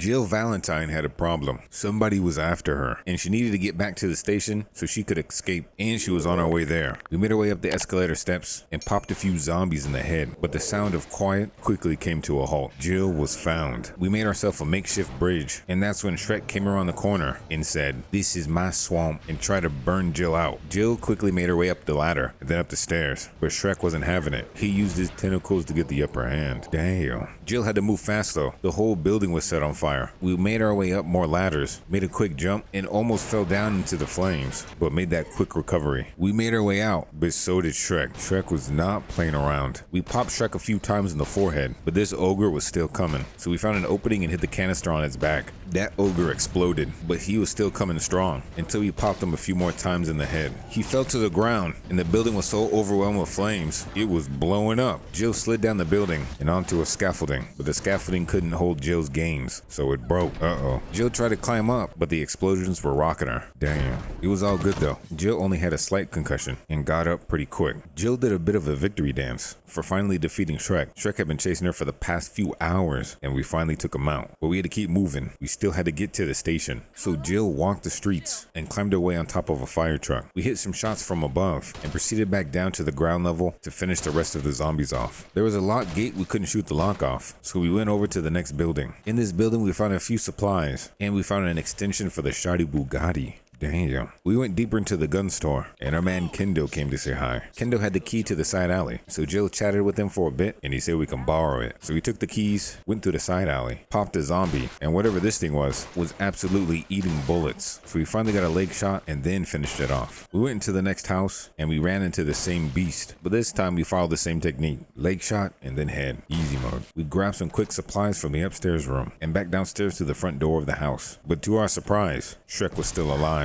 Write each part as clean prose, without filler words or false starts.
Jill Valentine had a problem. Somebody was after her, and she needed to get back to the station so she could escape, and she was on her way there. We made our way up the escalator steps and popped a few zombies in the head, but the sound of quiet quickly came to a halt. Jill was found. We made ourselves a makeshift bridge, and that's when Shrek came around the corner and said, "This is my swamp," and tried to burn Jill out. Jill quickly made her way up the ladder and then up the stairs, but Shrek wasn't having it. He used his tentacles to get the upper hand. Damn. Jill had to move fast though. The whole building was set on fire. We made our way up more ladders, made a quick jump, and almost fell down into the flames, but made that quick recovery. We made our way out, but so did Shrek. Shrek was not playing around. We popped Shrek a few times in the forehead, but this ogre was still coming. So we found an opening and hit the canister on its back. That ogre exploded, but he was still coming strong until we popped him a few more times in the head. He fell to the ground, and the building was so overwhelmed with flames, it was blowing up. Jill slid down the building and onto a scaffolding, but the scaffolding couldn't hold Jill's gains, so it broke. Jill tried to climb up, but the explosions were rocking her. Damn. It was all good though. Jill only had a slight concussion and got up pretty quick. Jill did a bit of a victory dance for finally defeating Shrek. Shrek had been chasing her for the past few hours, and we finally took him out. But we had to keep moving. We still had to get to the station. So Jill walked the streets and climbed her way on top of a fire truck. We hit some shots from above and proceeded back down to the ground level to finish the rest of the zombies off. There was a locked gate we couldn't shoot the lock off, so we went over to the next building. In this building we found a few supplies, and we found an extension for the shoddy Bugatti. Damn. We went deeper into the gun store, and our man Kendo came to say hi. Kendo had the key to the side alley, so Jill chatted with him for a bit, and he said we can borrow it. So we took the keys, went through the side alley, popped a zombie, and whatever this thing was absolutely eating bullets. So we finally got a leg shot, and then finished it off. We went into the next house, and we ran into the same beast, but this time we followed the same technique. Leg shot, and then head. Easy mode. We grabbed some quick supplies from the upstairs room, and back downstairs to the front door of the house. But to our surprise, Shrek was still alive.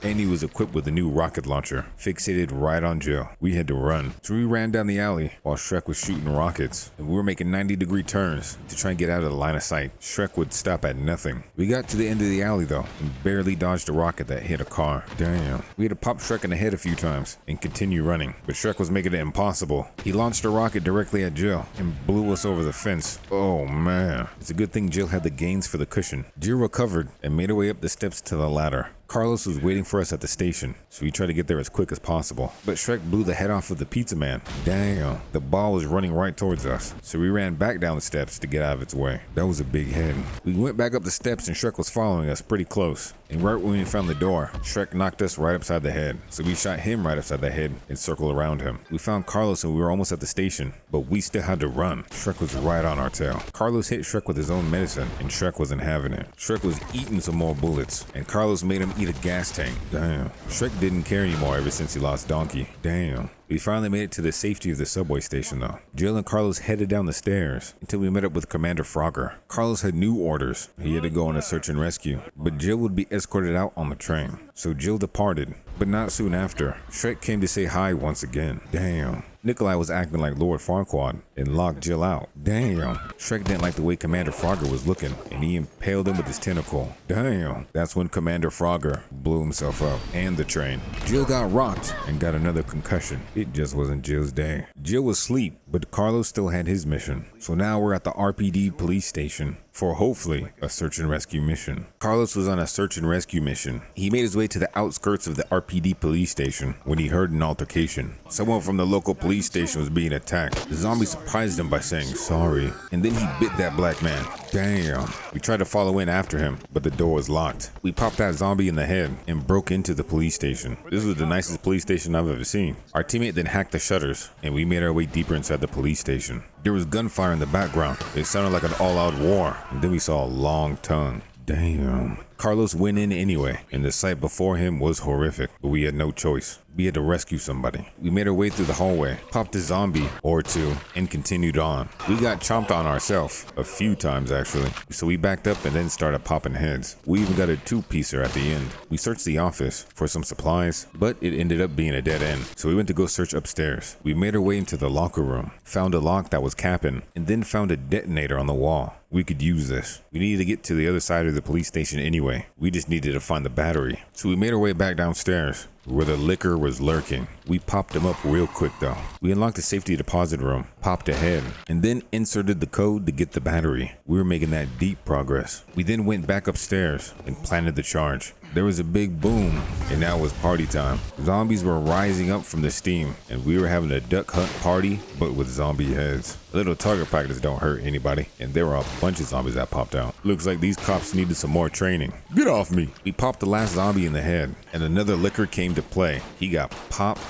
And he was equipped with a new rocket launcher, fixated right on Jill. We had to run. So we ran down the alley while Shrek was shooting rockets, and we were making 90-degree turns to try and get out of the line of sight. Shrek would stop at nothing. We got to the end of the alley though, and barely dodged a rocket that hit a car. Damn. We had to pop Shrek in the head a few times and continue running, but Shrek was making it impossible. He launched a rocket directly at Jill and blew us over the fence. Oh man. It's a good thing Jill had the gains for the cushion. Jill recovered and made her way up the steps to the ladder. Carlos was waiting for us at the station, so we tried to get there as quick as possible. But Shrek blew the head off of the pizza man. Damn, the ball was running right towards us, so we ran back down the steps to get out of its way. That was a big head. We went back up the steps and Shrek was following us pretty close. And right when we found the door, Shrek knocked us right upside the head. So we shot him right upside the head and circled around him. We found Carlos and we were almost at the station, but we still had to run. Shrek was right on our tail. Carlos hit Shrek with his own medicine, and Shrek wasn't having it. Shrek was eating some more bullets, and Carlos made him eat a gas tank. Damn. Shrek didn't care anymore ever since he lost Donkey. Damn. We finally made it to the safety of the subway station though. Jill and Carlos headed down the stairs until we met up with Commander Frogger. Carlos had new orders. He had to go on a search and rescue, but Jill would be escorted out on the train. So Jill departed, but not soon after. Shrek came to say hi once again. Damn. Nikolai was acting like Lord Farquaad and locked Jill out. Damn. Shrek didn't like the way Commander Frogger was looking, and he impaled him with his tentacle. Damn. That's when Commander Frogger blew himself up, and the train. Jill got rocked and got another concussion. It just wasn't Jill's day. Jill was asleep, but Carlos still had his mission. So now we're at the RPD police station for hopefully a search and rescue mission. Carlos was on a search and rescue mission. He made his way to the outskirts of the RPD police station when he heard an altercation. Someone from the local police station was being attacked. The zombie surprised him by saying sorry, and then he bit that black man. Damn. We tried to follow in after him, but the door was locked. We popped that zombie in the head and broke into the police station. This was the nicest police station I've ever seen. Our teammate then hacked the shutters, and we made our way deeper inside the police station. There was gunfire in the background. It sounded like an all-out war, and then we saw a long tongue. Damn. Carlos went in anyway, and the sight before him was horrific, but we had no choice. We had to rescue somebody. We made our way through the hallway, popped a zombie or two, and continued on. We got chomped on ourselves, a few times actually, so we backed up and then started popping heads. We even got a two-piecer at the end. We searched the office for some supplies, but it ended up being a dead end, so we went to go search upstairs. We made our way into the locker room, found a lock that was capping, and then found a detonator on the wall. We could use this. We needed to get to the other side of the police station anyway. We just needed to find the battery. So we made our way back downstairs, where the liquor was lurking. We popped them up real quick though. We unlocked the safety deposit room, popped ahead, and then inserted the code to get the battery. We were making that deep progress. We then went back upstairs and planted the charge. There was a big boom, and now it was party time. Zombies were rising up from the steam, and we were having a duck hunt party, but with zombie heads. A little target practice don't hurt anybody, and there were a bunch of zombies that popped out. Looks like these cops needed some more training. Get off me! We popped the last zombie in the head, and another liquor came to play. He got popped,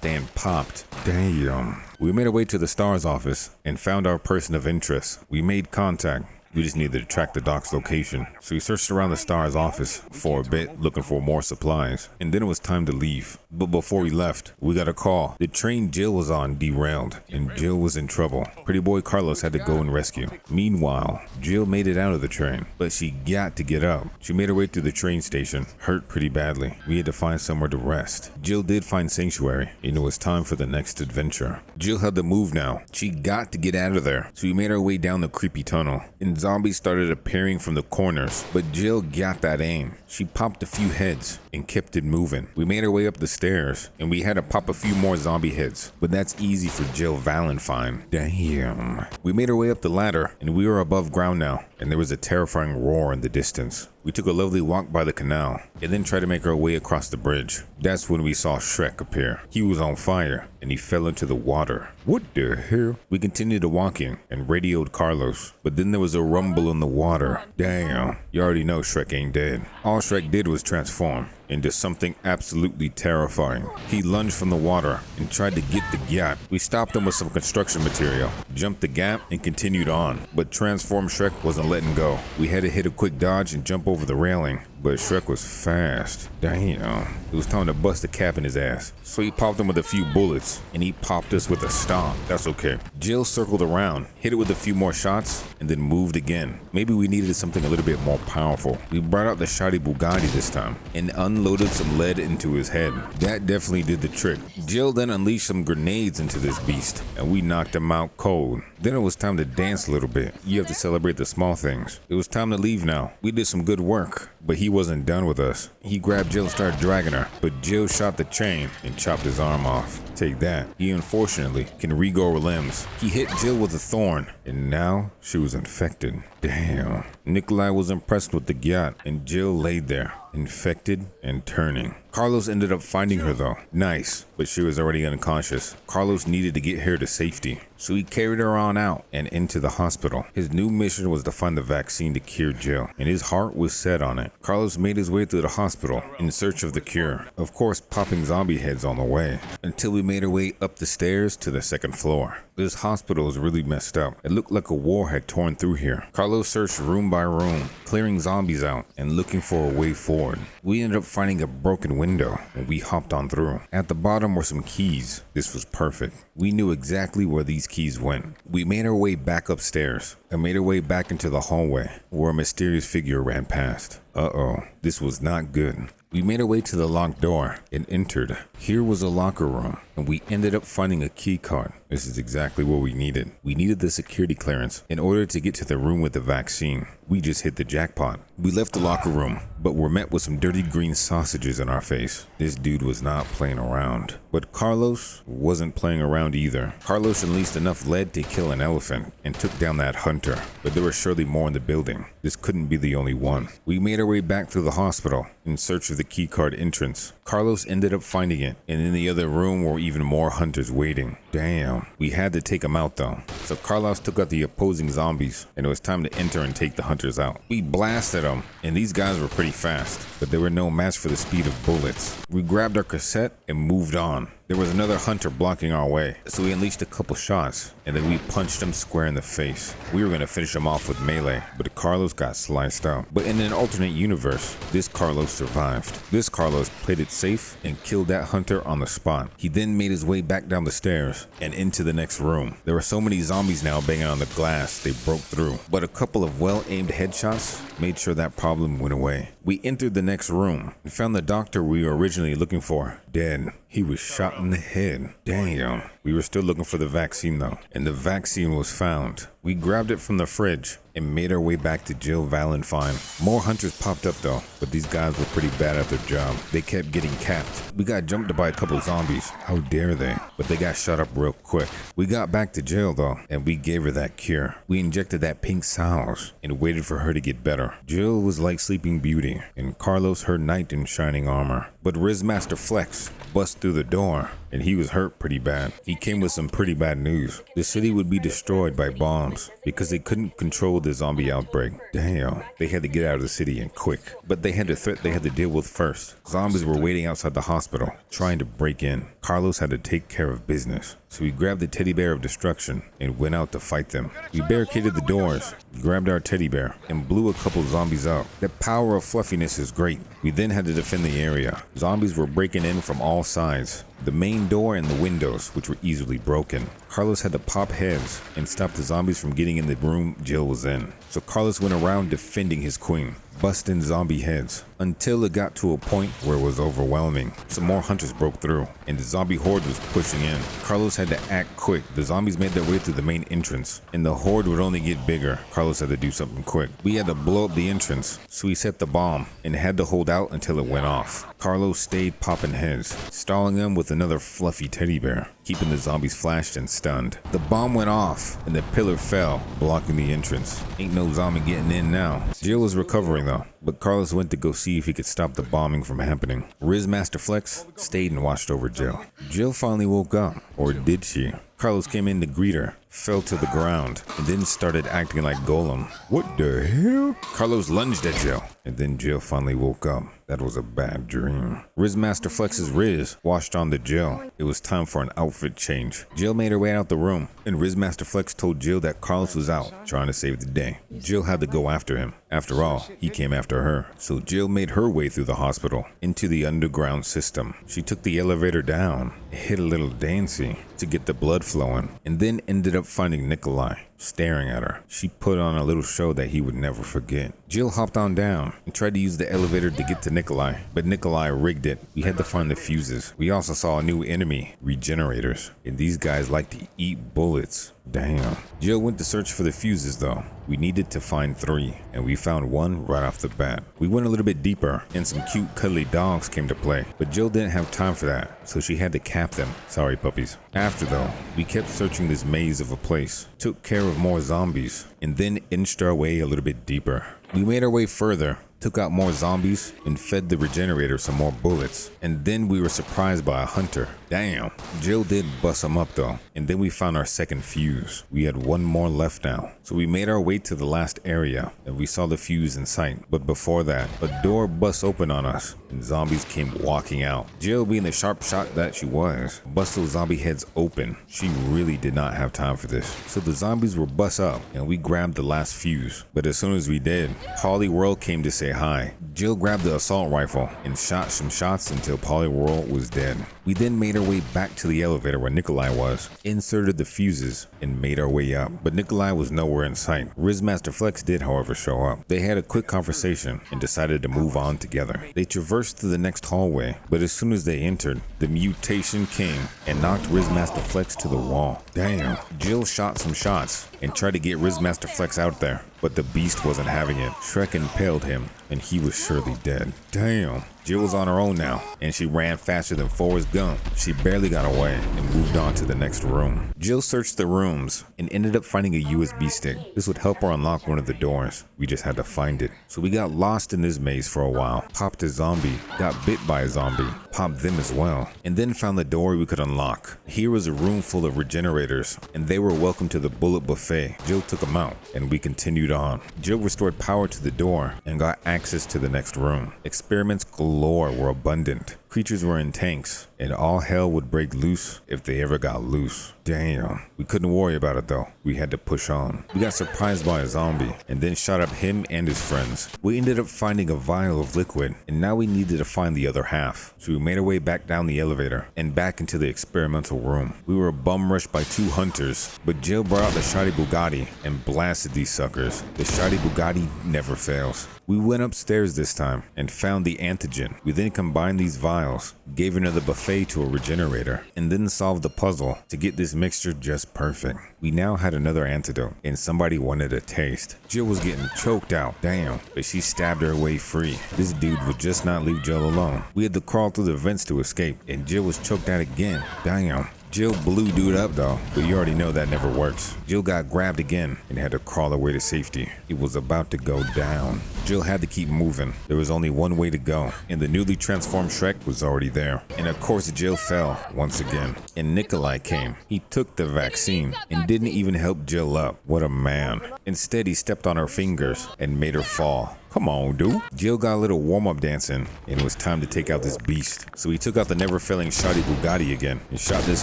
and popped. Damn. We made our way to the STAR's office and found our person of interest. We made contact. We just needed to track the doc's location. So we searched around the STAR's office for a bit, looking for more supplies. And then it was time to leave. But before we left, we got a call. The train Jill was on derailed, and Jill was in trouble. Pretty boy Carlos had to go and rescue. Meanwhile, Jill made it out of the train, but she got to get up. She made her way to the train station, hurt pretty badly. We had to find somewhere to rest. Jill did find sanctuary, and it was time for the next adventure. Jill had to move now. She got to get out of there. So we made our way down the creepy tunnel. And zombies started appearing from the corners, but Jill got that aim. She popped a few heads and kept it moving. We made our way up the stairs, and we had to pop a few more zombie heads, but that's easy for Jill Valentine. Damn. We made our way up the ladder, and we were above ground now, and there was a terrifying roar in the distance. We took a lovely walk by the canal, and then tried to make our way across the bridge. That's when we saw Shrek appear. He was on fire, and he fell into the water. What the hell? We continued to walking, and radioed Carlos, but then there was a rumble in the water. Damn, you already know Shrek ain't dead. All Shrek did was transform into something absolutely terrifying. He lunged from the water and tried to get the yacht. We stopped him with some construction material, jumped the gap, and continued on. But transformed Shrek wasn't letting go. We had to hit a quick dodge and jump over the railing, but Shrek was fast. Damn. It was time to bust a cap in his ass. So he popped him with a few bullets, and he popped us with a stomp. That's okay. Jill circled around, hit it with a few more shots, and then moved again. Maybe we needed something a little bit more powerful. We brought out the shoddy Bugatti this time, and unloaded some lead into his head. That definitely did the trick. Jill then unleashed some grenades into this beast, and we knocked him out cold. Then it was time to dance a little bit. You have to celebrate the small things. It was time to leave now. We did some good work, but he wasn't done with us. He grabbed Jill and started dragging her, but Jill shot the chain and chopped his arm off. Take that. He unfortunately can regrow limbs. He hit Jill with a thorn, and now she was infected. Damn. Nikolai was impressed with the yacht, and Jill laid there, infected and turning. Carlos ended up finding her though. Nice, but she was already unconscious. Carlos needed to get her to safety, so he carried her on out and into the hospital. His new mission was to find the vaccine to cure Jill, and his heart was set on it. Carlos made his way through the hospital in search of the cure, of course popping zombie heads on the way, until we made our way up the stairs to the second floor. This hospital was really messed up. It looked like a war had torn through here. Carlos searched room by room, clearing zombies out and looking for a way forward. We ended up finding a broken window, and we hopped on through. At the bottom were some keys. This was perfect. We knew exactly where these keys went. We made our way back upstairs and made our way back into the hallway, where a mysterious figure ran past. Uh-oh, this was not good. We made our way to the locked door and entered. Here was a locker room, and we ended up finding a key card. This is exactly what we needed. We needed the security clearance in order to get to the room with the vaccine. We just hit the jackpot. We left the locker room, but were met with some dirty green sausages in our face. This dude was not playing around. But Carlos wasn't playing around either. Carlos unleashed enough lead to kill an elephant and took down that hunter, but there were surely more in the building. This couldn't be the only one. We made our way back through the hospital in search of the keycard entrance. Carlos ended up finding it, and in the other room were even more hunters waiting. Damn. We had to take them out though. So Carlos took out the opposing zombies, and it was time to enter and take the hunters out. We blasted them, and these guys were pretty fast, but they were no match for the speed of bullets. We grabbed our cassette and moved on. There was another hunter blocking our way, so we unleashed a couple shots, and then we punched him square in the face. We were going to finish him off with melee, but Carlos got sliced out. But in an alternate universe, this Carlos survived. This Carlos played it safe and killed that hunter on the spot. He then made his way back down the stairs and into the next room. There were so many zombies now banging on the glass, they broke through. But a couple of well-aimed headshots made sure that problem went away. We entered the next room and found the doctor we were originally looking for dead. He was shot in the head. Damn. We were still looking for the vaccine though, and the vaccine was found. We grabbed it from the fridge and made our way back to Jill Valentine. More hunters popped up though, but these guys were pretty bad at their job. They kept getting capped. We got jumped by a couple zombies. How dare they? But they got shot up real quick. We got back to Jill though, and we gave her that cure. We injected that pink sauce and waited for her to get better. Jill was like Sleeping Beauty, and Carlos her knight in shining armor. But Rizmaster Flex bust through the door, and he was hurt pretty bad. He came with some pretty bad news. The city would be destroyed by bombs because they couldn't control the zombie outbreak. Damn, they had to get out of the city and quick. But they had a threat they had to deal with first. Zombies were waiting outside the hospital, trying to break in. Carlos had to take care of business. So we grabbed the teddy bear of destruction and went out to fight them. We barricaded the doors, grabbed our teddy bear, and blew a couple zombies up. The power of fluffiness is great. We then had to defend the area. Zombies were breaking in from all sides. The main door and the windows, which were easily broken. Carlos had to pop heads and stop the zombies from getting in the room Jill was in. So Carlos went around defending his queen, busting zombie heads, until it got to a point where it was overwhelming. Some more hunters broke through, and the zombie horde was pushing in. Carlos had to act quick. The zombies made their way through the main entrance, and the horde would only get bigger. Carlos had to do something quick. We had to blow up the entrance, so he set the bomb, and had to hold out until it went off. Carlos stayed popping heads, stalling them with another fluffy teddy bear, keeping the zombies flashed and stunned. The bomb went off, and the pillar fell, blocking the entrance. Ain't no zombie getting in now. Jill was recovering though, but Carlos went to go see if he could stop the bombing from happening. Rizmaster Flex stayed and watched over Jill. Jill finally woke up, or did she? Carlos came in to greet her, fell to the ground, and then started acting like Golem. What the hell? Carlos lunged at Jill, and then Jill finally woke up. That was a bad dream. Rizmaster Flex's Riz washed on to Jill. It was time for an outfit change. Jill made her way out the room, and Rizmaster Flex told Jill that Carlos was out, trying to save the day. Jill had to go after him. After all, he came after her. So Jill made her way through the hospital, into the underground system. She took the elevator down, hit a little dancey to get the blood flowing, and then ended up finding Nikolai staring at her. She put on a little show that he would never forget. Jill hopped on down and tried to use the elevator to get to Nikolai, but Nikolai rigged it. We had to find the fuses. We also saw a new enemy, regenerators, and these guys like to eat bullets. Damn. Jill went to search for the fuses though. We needed to find 3, and we found one right off the bat. We went a little bit deeper, and some cute cuddly dogs came to play, but Jill didn't have time for that, so she had to cap them. Sorry puppies. After though, we kept searching this maze of a place, took care of more zombies, and then inched our way a little bit deeper. We made our way further, took out more zombies, and fed the regenerator some more bullets. And then we were surprised by a hunter. Damn. Jill did bust him up though. And then we found our second fuse. We had one more left now. So we made our way to the last area, and we saw the fuse in sight. But before that, a door bust open on us, and zombies came walking out. Jill, being the sharp shot that she was, bust those zombie heads open. She really did not have time for this. So the zombies were bust up, and we grabbed the last fuse. But as soon as we did, Poliworld came to say hi. Jill grabbed the assault rifle and shot some shots until Poliworld was dead. We then made our way back to the elevator where Nikolai was, inserted the fuses, and made our way up. But Nikolai was nowhere in sight. Rizmaster Flex did, however, show up. They had a quick conversation and decided to move on together. They traversed to the next hallway, but as soon as they entered, the mutation came and knocked Rizmaster Flex to the wall. Damn. Jill shot some shots and tried to get Rizmaster Flex out there, but the beast wasn't having it. Shrek impaled him, and he was surely dead. Damn. Jill was on her own now, and she ran faster than Forrest Gump. She barely got away and moved on to the next room. Jill searched the rooms and ended up finding a USB stick. This would help her unlock one of the doors. We just had to find it. So we got lost in this maze for a while, popped a zombie, got bit by a zombie, popped them as well, and then found the door we could unlock. Here was a room full of regenerators, and they were welcome to the bullet buffet. Jill took them out, and we continued on. Jill restored power to the door and got access to the next room. Experiments galore were abundant. Creatures were in tanks, and all hell would break loose if they ever got loose. Damn. We couldn't worry about it though. We had to push on. We got surprised by a zombie, and then shot up him and his friends. We ended up finding a vial of liquid, and now we needed to find the other half. So we made our way back down the elevator, and back into the experimental room. We were bum rushed by 2 hunters, but Jill brought out the shoddy Bugatti and blasted these suckers. The shoddy Bugatti never fails. We went upstairs this time and found the antigen. We then combined these vials vials, gave another buffet to a regenerator, and then solved the puzzle to get this mixture just perfect. We now had another antidote, and somebody wanted a taste. Jill was getting choked out, damn, but she stabbed her way free. This dude would just not leave Jill alone. We had to crawl through the vents to escape, and Jill was choked out again, damn. Jill blew dude up though, but you already know that never works. Jill got grabbed again and had to crawl her way to safety. It was about to go down. Jill had to keep moving. There was only one way to go, and the newly transformed Shrek was already there. And of course Jill fell once again, and Nikolai came. He took the vaccine and didn't even help Jill up. What a man. Instead he stepped on her fingers and made her fall. Come on, dude. Jill got a little warm-up dancing, and it was time to take out this beast. So he took out the never-failing shoddy Bugatti again and shot this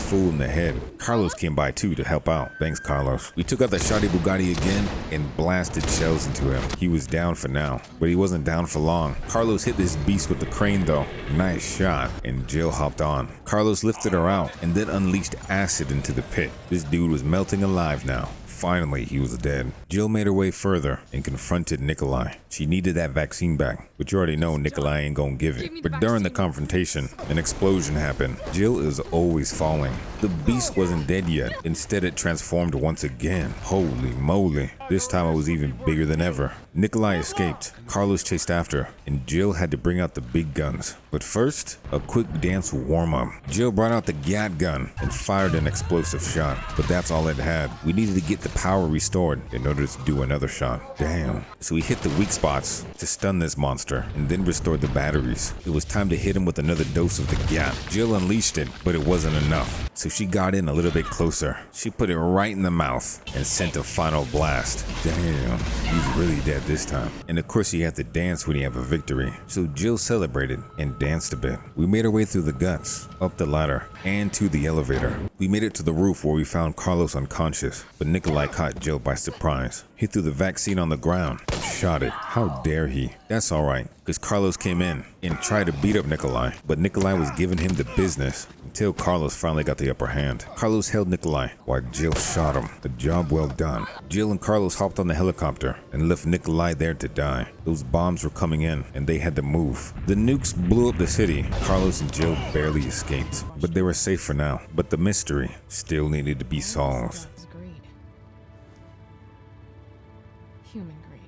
fool in the head. Carlos came by too to help out. Thanks, Carlos. We took out the shoddy Bugatti again and blasted shells into him. He was down for now, but he wasn't down for long. Carlos hit this beast with the crane though. Nice shot, and Jill hopped on. Carlos lifted her out and then unleashed acid into the pit. This dude was melting alive now. Finally, he was dead. Jill made her way further and confronted Nikolai. She needed that vaccine back, but you already know Nikolai ain't gonna give it. But during the confrontation, an explosion happened. Jill is always falling. The beast wasn't dead yet. Instead, it transformed once again. Holy moly. This time it was even bigger than ever. Nikolai escaped. Carlos chased after, and Jill had to bring out the big guns. But first, a quick dance warm-up. Jill brought out the Gat gun and fired an explosive shot, but that's all it had. We needed to get the power restored in order to do another shot. Damn. So we hit the weak spots to stun this monster and then restored the batteries. It was time to hit him with another dose of the Gat. Jill unleashed it, but it wasn't enough. So she got in a little bit closer. She put it right in the mouth and sent a final blast. Damn, he's really dead this time. And of course you have to dance when you have a victory. So Jill celebrated and danced a bit. We made our way through the guts, up the ladder, and to the elevator. We made it to the roof where we found Carlos unconscious, but Nikolai caught Jill by surprise. He threw the vaccine on the ground and shot it. How dare he? That's alright, because Carlos came in and tried to beat up Nikolai, but Nikolai was giving him the business until Carlos finally got the upper hand. Carlos held Nikolai while Jill shot him. A job well done. Jill and Carlos hopped on the helicopter and left Nikolai there to die. Those bombs were coming in and they had to move. The nukes blew up the city. Carlos and Jill barely escaped, but they were safe for now. But the mystery still needed to be solved. Greed. Human greed.